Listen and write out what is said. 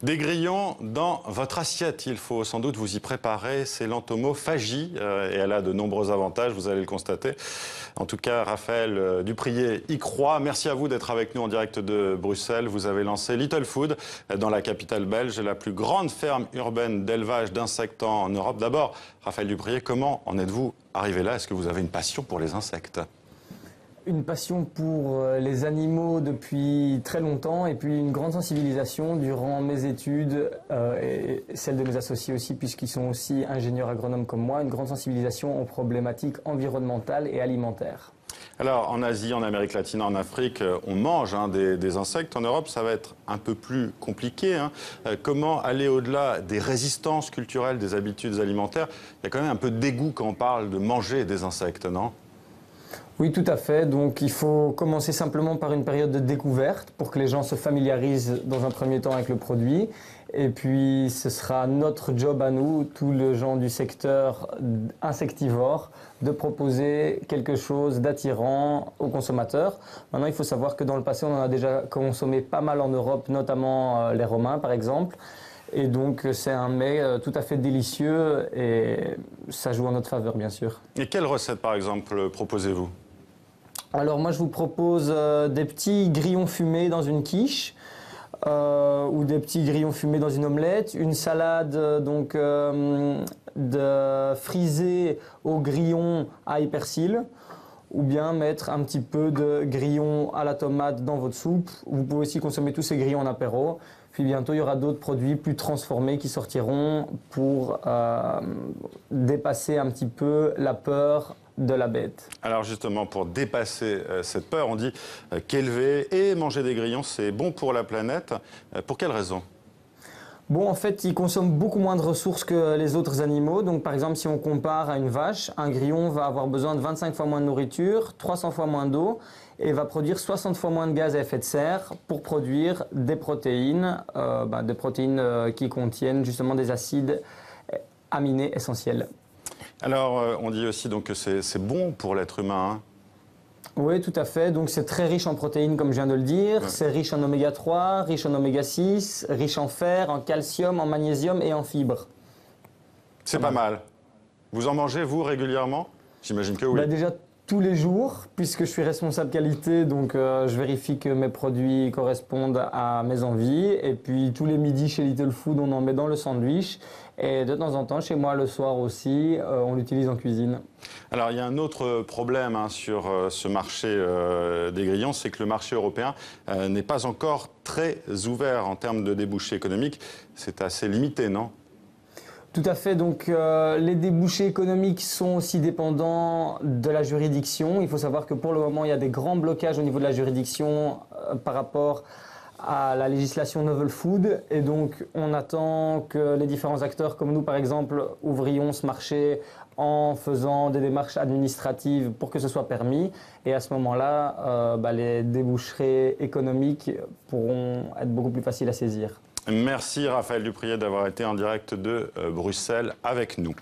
Des grillons dans votre assiette, il faut sans doute vous y préparer. C'est l'entomophagie et elle a de nombreux avantages, vous allez le constater. En tout cas, Raphaël Dupriez y croit. Merci à vous d'être avec nous en direct de Bruxelles. Vous avez lancé Little Food dans la capitale belge, la plus grande ferme urbaine d'élevage d'insectes en Europe. D'abord, Raphaël Dupriez, comment en êtes-vous arrivé là? Est-ce que vous avez une passion pour les insectes? Une passion pour les animaux depuis très longtemps et puis une grande sensibilisation durant mes études et celle de mes associés aussi puisqu'ils sont aussi ingénieurs agronomes comme moi, une grande sensibilisation aux problématiques environnementales et alimentaires. Alors en Asie, en Amérique latine, en Afrique, on mange des insectes. En Europe, ça va être un peu plus compliqué. Comment aller au-delà des résistances culturelles, des habitudes alimentaires? Il y a quand même un peu de dégoût quand on parle de manger des insectes, non? Oui, tout à fait. Donc il faut commencer simplement par une période de découverte pour que les gens se familiarisent dans un premier temps avec le produit. Et puis ce sera notre job à nous, tous les gens du secteur insectivore, de proposer quelque chose d'attirant aux consommateurs. Maintenant, il faut savoir que dans le passé, on en a déjà consommé pas mal en Europe, notamment les Romains par exemple. Et donc c'est un mets tout à fait délicieux et ça joue en notre faveur bien sûr. Et quelle recette par exemple proposez-vous? Alors moi je vous propose des petits grillons fumés dans une quiche ou des petits grillons fumés dans une omelette, une salade de frisée au grillon ail persil, ou bien mettre un petit peu de grillons à la tomate dans votre soupe. Vous pouvez aussi consommer tous ces grillons en apéro. Puis bientôt, il y aura d'autres produits plus transformés qui sortiront pour dépasser un petit peu la peur de la bête. Alors justement, pour dépasser cette peur, on dit qu'élever et manger des grillons, c'est bon pour la planète. Pour quelle raison? Bon, en fait, ils consomment beaucoup moins de ressources que les autres animaux. Donc, par exemple, si on compare à une vache, un grillon va avoir besoin de 25 fois moins de nourriture, 300 fois moins d'eau et va produire 60 fois moins de gaz à effet de serre pour produire des protéines, qui contiennent justement des acides aminés essentiels. Alors, on dit aussi donc, que c'est bon pour l'être humain, hein? Oui, tout à fait. Donc, c'est très riche en protéines, comme je viens de le dire. Ouais. C'est riche en oméga 3, riche en oméga 6, riche en fer, en calcium, en magnésium et en fibres. C'est pas mal. Vous en mangez, vous, régulièrement? J'imagine que oui. Bah, déjà, tous les jours, puisque je suis responsable qualité, donc je vérifie que mes produits correspondent à mes envies. Et puis, tous les midis, chez Little Food, on en met dans le sandwich. Et de temps en temps, chez moi, le soir aussi, on l'utilise en cuisine. Alors, il y a un autre problème sur ce marché des grillons, c'est que le marché européen n'est pas encore très ouvert en termes de débouchés économiques. C'est assez limité, non? Tout à fait. Donc, les débouchés économiques sont aussi dépendants de la juridiction. Il faut savoir que pour le moment, il y a des grands blocages au niveau de la juridiction par rapport à la législation Novel Food. Et donc, on attend que les différents acteurs, comme nous par exemple, ouvrions ce marché en faisant des démarches administratives pour que ce soit permis. Et à ce moment-là, les débouchés économiques pourront être beaucoup plus faciles à saisir. Merci Raphaël Dupriez d'avoir été en direct de Bruxelles avec nous.